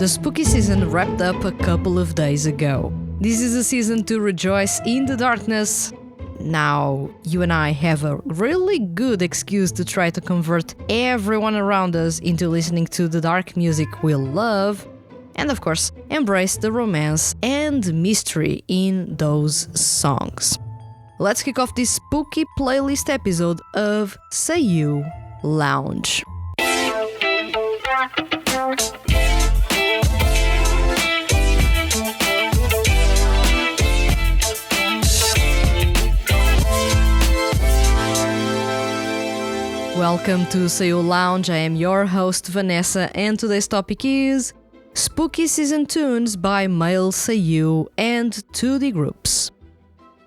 The spooky season wrapped up a couple of days ago. This is a season to rejoice in the darkness. Now, you and I have a really good excuse to try to convert everyone around us into listening to the dark music we love, and of course, embrace the romance and mystery in those songs. Let's kick off this spooky playlist episode of SEIYUU Lounge. Welcome to SEIYUU Lounge. I am your host Vanessa, and today's topic is Spooky Season Tunes by Male Seiyuu and 2D Groups.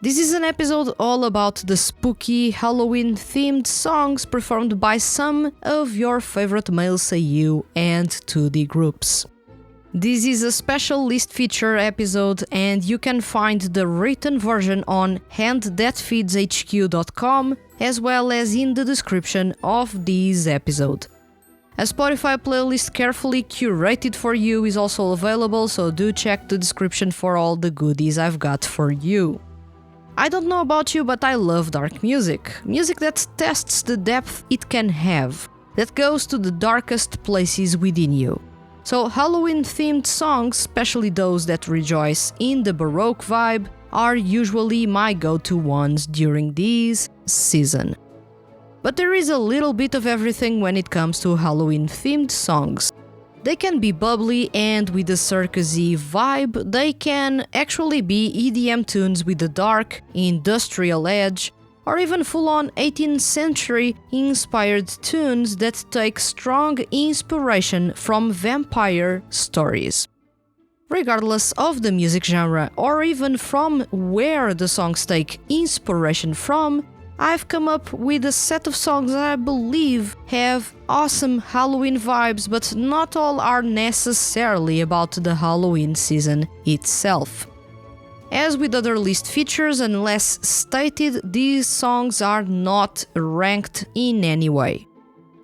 This is an episode all about the spooky Halloween-themed songs performed by some of your favorite Male Seiyuu and 2D Groups. This is a special list feature episode, and you can find the written version on THTFHQ.com as well as in the description of this episode. A Spotify playlist carefully curated for you is also available, so do check the description for all the goodies I've got for you. I don't know about you, but I love dark music. Music that tests the depth it can have, that goes to the darkest places within you. So Halloween-themed songs, especially those that rejoice in the Baroque vibe, are usually my go-to ones during this season. But there is a little bit of everything when it comes to Halloween-themed songs. They can be bubbly and with a circusy vibe. They can actually be EDM tunes with a dark, industrial edge, or even full-on 18th century inspired tunes that take strong inspiration from vampire stories. Regardless of the music genre or even from where the songs take inspiration from, I've come up with a set of songs that I believe have awesome Halloween vibes, but not all are necessarily about the Halloween season itself. As with other list features, unless stated, these songs are not ranked in any way.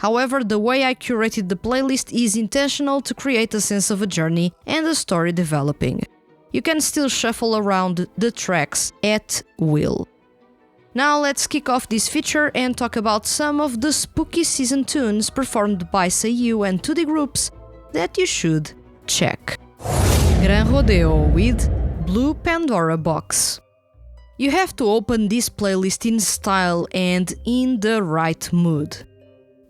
However, the way I curated the playlist is intentional to create a sense of a journey and a story developing. You can still shuffle around the tracks at will. Now let's kick off this feature and talk about some of the spooky season tunes performed by SEIYUU and 2D Groups that you should check. Gran Rodeo with Blue Pandora Box. You have to open this playlist in style and in the right mood.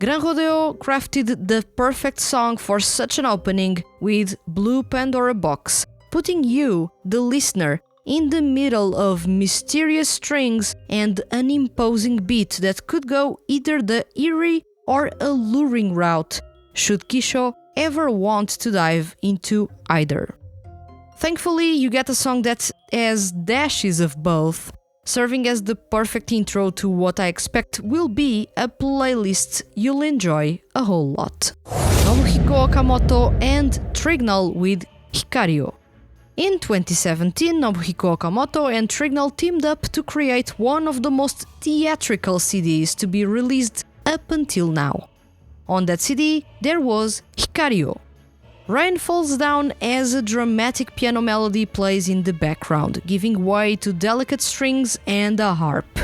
Gran Rodeo crafted the perfect song for such an opening with Blue Pandora Box, putting you, the listener, in the middle of mysterious strings and an imposing beat that could go either the eerie or alluring route, should Kisho ever want to dive into either. Thankfully, you get a song that has dashes of both, serving as the perfect intro to what I expect will be a playlist you'll enjoy a whole lot. Nobuhiko Okamoto and Trignal with Hikario. In 2017, Nobuhiko Okamoto and Trignal teamed up to create one of the most theatrical CDs to be released up until now. On that CD, there was Hikario. Rain falls down as a dramatic piano melody plays in the background, giving way to delicate strings and a harp.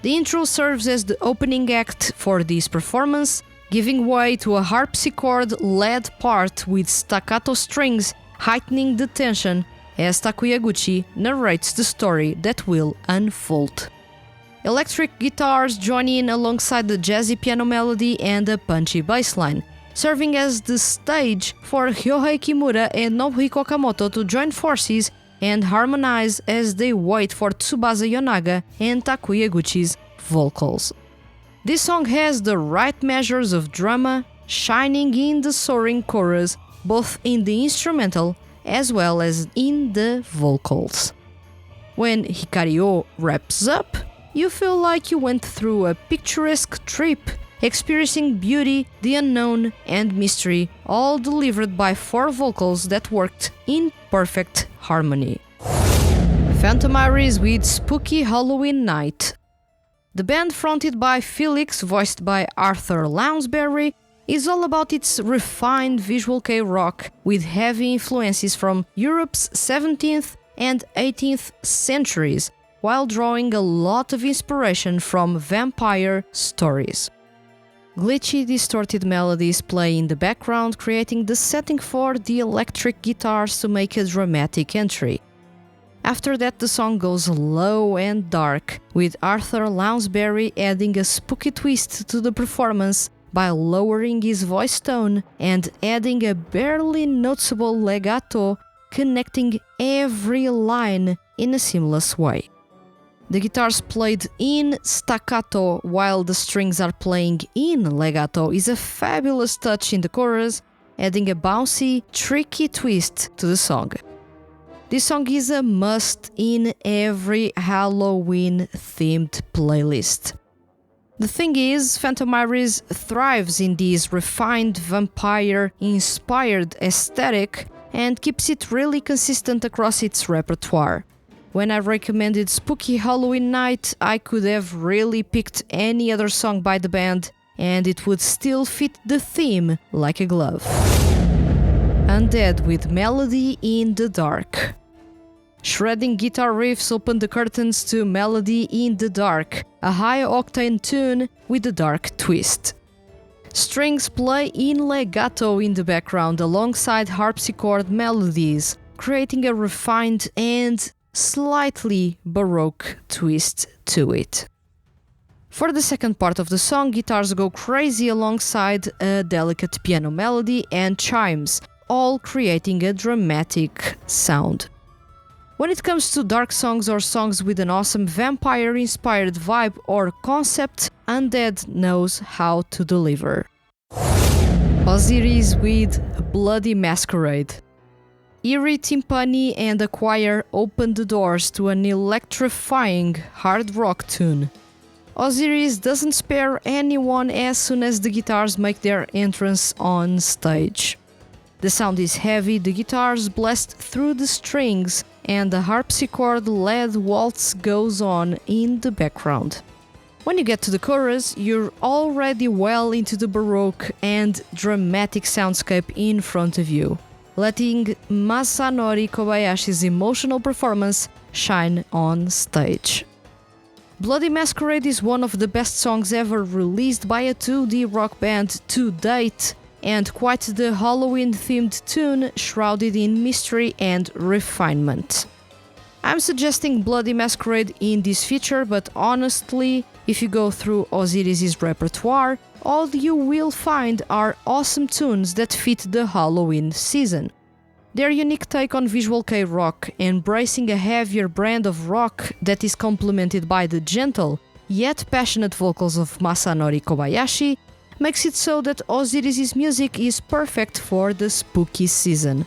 The intro serves as the opening act for this performance, giving way to a harpsichord-led part with staccato strings heightening the tension as Takuyaguchi narrates the story that will unfold. Electric guitars join in alongside the jazzy piano melody and a punchy bass line, serving as the stage for Ryohei Kimura and Nobuhiko Okamoto to join forces and harmonize as they wait for Tsubasa Yonaga and Takuyaguchi's vocals. This song has the right measures of drama, shining in the soaring chorus, both in the instrumental as well as in the vocals. When Hikario wraps up, you feel like you went through a picturesque trip, experiencing beauty, the unknown, and mystery, all delivered by four vocals that worked in perfect harmony. Phantom Iris with Spooky Halloween Night. The band, fronted by Felix, voiced by Arthur Lounsbury, is all about its refined visual kei rock with heavy influences from Europe's 17th and 18th centuries, while drawing a lot of inspiration from vampire stories. Glitchy, distorted melodies play in the background, creating the setting for the electric guitars to make a dramatic entry. After that, the song goes low and dark, with Arthur Lounsbury adding a spooky twist to the performance by lowering his voice tone and adding a barely noticeable legato connecting every line in a seamless way. The guitars played in staccato while the strings are playing in legato is a fabulous touch in the chorus, adding a bouncy, tricky twist to the song. This song is a must in every Halloween-themed playlist. The thing is, Phantom Iris thrives in this refined vampire-inspired aesthetic and keeps it really consistent across its repertoire. When I recommended Spooky Halloween Night, I could have really picked any other song by the band and it would still fit the theme like a glove. Undead with Melody in the Dark. Shredding guitar riffs open the curtains to Melody in the Dark, a high-octane tune with a dark twist. Strings play in legato in the background alongside harpsichord melodies, creating a refined and slightly baroque twist to it. For the second part of the song, guitars go crazy alongside a delicate piano melody and chimes, all creating a dramatic sound. When it comes to dark songs or songs with an awesome vampire-inspired vibe or concept, Undead knows how to deliver. Osiris with Bloody Masquerade. Eerie timpani and a choir open the doors to an electrifying hard rock tune. Osiris doesn't spare anyone as soon as the guitars make their entrance on stage. The sound is heavy, the guitars blast through the strings, and the harpsichord-led waltz goes on in the background. When you get to the chorus, you're already well into the baroque and dramatic soundscape in front of you, letting Masanori Kobayashi's emotional performance shine on stage. Bloody Masquerade is one of the best songs ever released by a 2D rock band to date, and quite the Halloween-themed tune shrouded in mystery and refinement. I'm suggesting Bloody Masquerade in this feature, but honestly, if you go through Osiris' repertoire, all you will find are awesome tunes that fit the Halloween season. Their unique take on visual kei rock, embracing a heavier brand of rock that is complemented by the gentle yet passionate vocals of Masanori Kobayashi, makes it so that Osiris' music is perfect for the spooky season.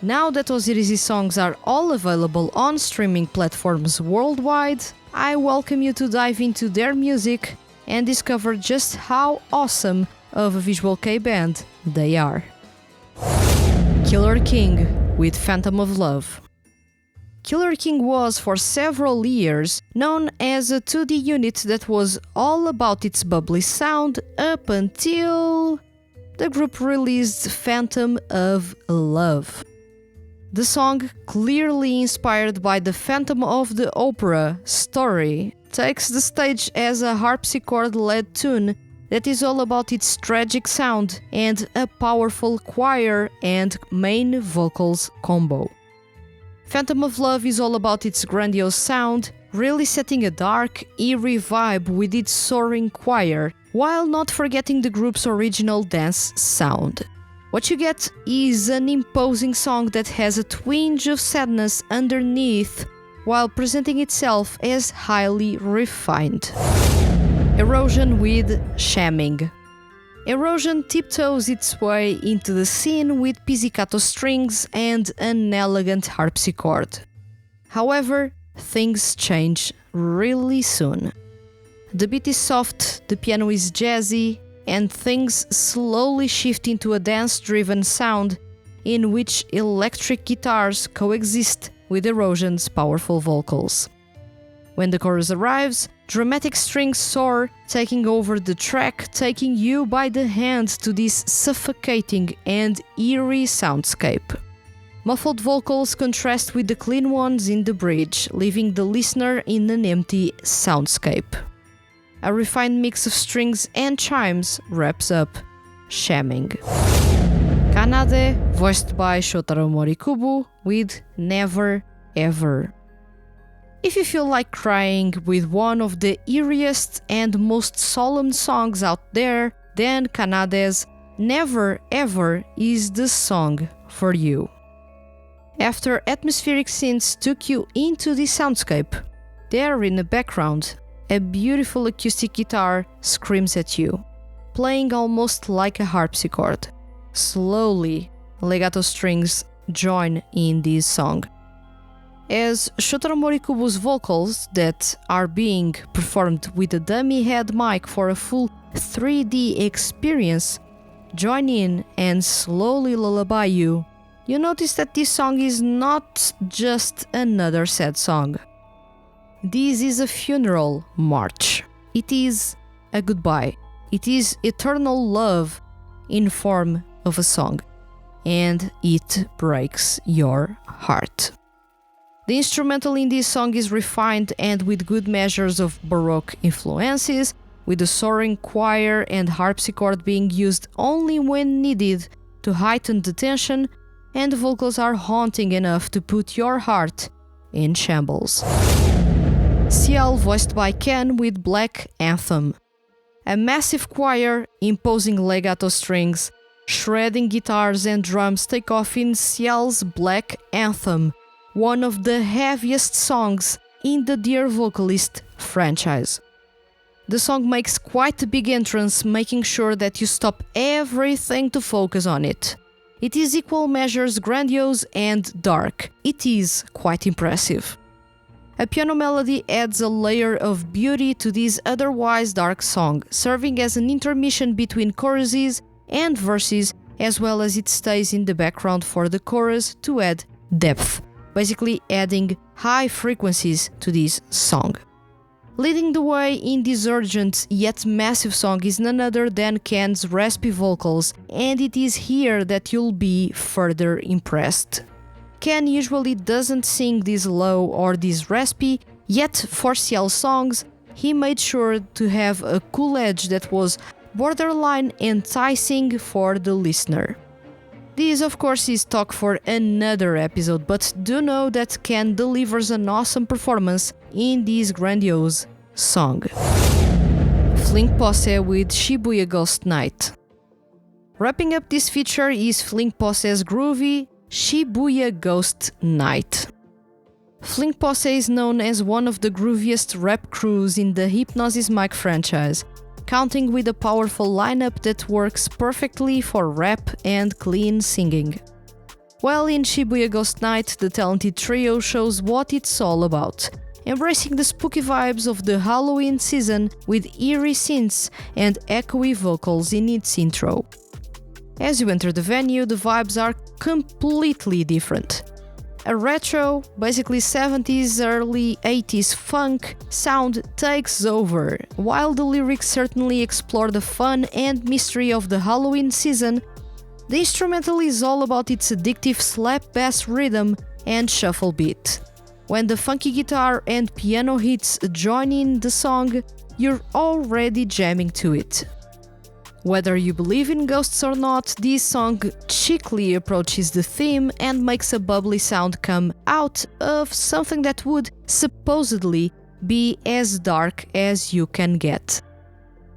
Now that Osiris' songs are all available on streaming platforms worldwide, I welcome you to dive into their music and discover just how awesome of a visual kei band they are. Killer King with Phantom of Love. Killer King was for several years known as a 2D unit that was all about its bubbly sound up until the group released Phantom of Love. The song, clearly inspired by the Phantom of the Opera story, takes the stage as a harpsichord-led tune that is all about its tragic sound and a powerful choir and main vocals combo. Phantom of Love is all about its grandiose sound, really setting a dark, eerie vibe with its soaring choir, while not forgetting the group's original dance sound. What you get is an imposing song that has a twinge of sadness underneath, while presenting itself as highly refined. Erosion with Shamming. Erosion tiptoes its way into the scene with pizzicato strings and an elegant harpsichord. However, things change really soon. The beat is soft, the piano is jazzy, and things slowly shift into a dance-driven sound in which electric guitars coexist with Erosion's powerful vocals. When the chorus arrives, Dramatic strings soar, taking over the track, taking you by the hand to this suffocating and eerie soundscape. Muffled vocals contrast with the clean ones in the bridge, leaving the listener in an empty soundscape. A refined mix of strings and chimes wraps up Shamming. Kanade, voiced by Shotaro Morikubo, with Never Ever. If you feel like crying with one of the eeriest and most solemn songs out there, then Kanade's Never Ever is the song for you. After atmospheric synths took you into the soundscape, there in the background, a beautiful acoustic guitar screams at you, playing almost like a harpsichord. Slowly, legato strings join in this song. As Shotaro Morikubo's vocals, that are being performed with a dummy head mic for a full 3D experience, join in and slowly lullaby you, you notice that this song is not just another sad song. This is a funeral march. It is a goodbye. It is eternal love in form of a song, and it breaks your heart. The instrumental in this song is refined and with good measures of Baroque influences, with the soaring choir and harpsichord being used only when needed to heighten the tension, and the vocals are haunting enough to put your heart in shambles. Ciel, voiced by Ken, with Black Anthem. A massive choir, imposing legato strings, shredding guitars and drums take off in Ciel's Black Anthem, one of the heaviest songs in the Dear Vocalist franchise. The song makes quite a big entrance, making sure that you stop everything to focus on it. It is equal measures grandiose and dark. It is quite impressive. A piano melody adds a layer of beauty to this otherwise dark song, serving as an intermission between choruses and verses, as well as it stays in the background for the chorus to add depth, basically adding high frequencies to this song. Leading the way in this urgent yet massive song is none other than Ken's raspy vocals, and it is here that you'll be further impressed. Ken usually doesn't sing this low or this raspy, yet for Ciel songs, he made sure to have a cool edge that was borderline enticing for the listener. This, of course, is talk for another episode, but do know that Ken delivers an awesome performance in this grandiose song. Fling Posse with Shibuya Ghost Night. Wrapping up this feature is Fling Posse's groovy Shibuya Ghost Night. Fling Posse is known as one of the grooviest rap crews in the Hypnosis Mic franchise, counting with a powerful lineup that works perfectly for rap and clean singing. While in Shibuya Ghost Night, the talented trio shows what it's all about, embracing the spooky vibes of the Halloween season with eerie synths and echoey vocals in its intro. As you enter the venue, the vibes are completely different. A retro, basically 70s, early 80s funk sound takes over, while the lyrics certainly explore the fun and mystery of the Halloween season. The instrumental is all about its addictive slap bass rhythm and shuffle beat. When the funky guitar and piano hits join in the song, you're already jamming to it. Whether you believe in ghosts or not, this song chicly approaches the theme and makes a bubbly sound come out of something that would supposedly be as dark as you can get.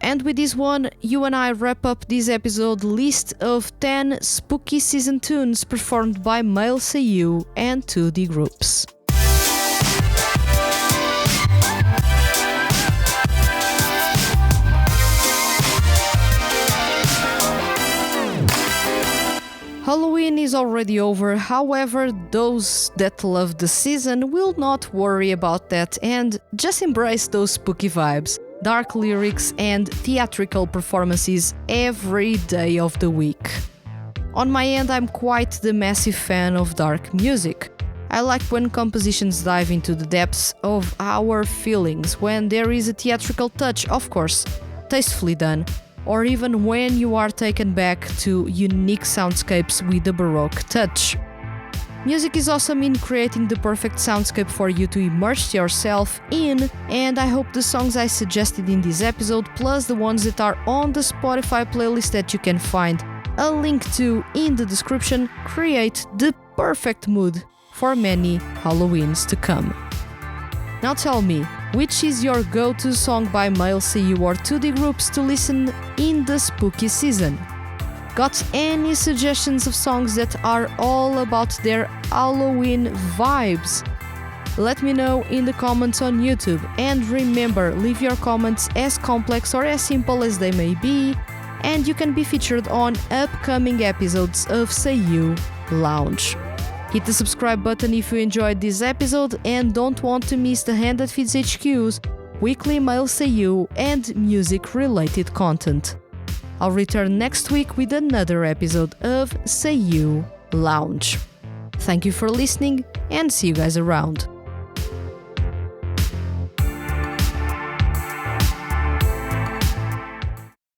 And with this one, you and I wrap up this episode list of 10 spooky season tunes performed by Male Seiyuu and 2D groups. Halloween is already over, however, those that love the season will not worry about that and just embrace those spooky vibes, dark lyrics and theatrical performances every day of the week. On my end, I'm quite the massive fan of dark music. I like when compositions dive into the depths of our feelings, when there is a theatrical touch, of course, tastefully done, or even when you are taken back to unique soundscapes with a Baroque touch. Music is awesome in creating the perfect soundscape for you to immerse yourself in, and I hope the songs I suggested in this episode, plus the ones that are on the Spotify playlist that you can find a link to in the description, create the perfect mood for many Halloweens to come. Now tell me, which is your go-to song by Male Seiyuu or 2D groups to listen in the spooky season? Got any suggestions of songs that are all about their Halloween vibes? Let me know in the comments on YouTube, and remember, leave your comments as complex or as simple as they may be, and you can be featured on upcoming episodes of SEIYUU Lounge. Hit the subscribe button if you enjoyed this episode and don't want to miss the THTFHQ's weekly Male Seiyuu and music-related content. I'll return next week with another episode of SEIYUU Lounge. Thank you for listening and see you guys around.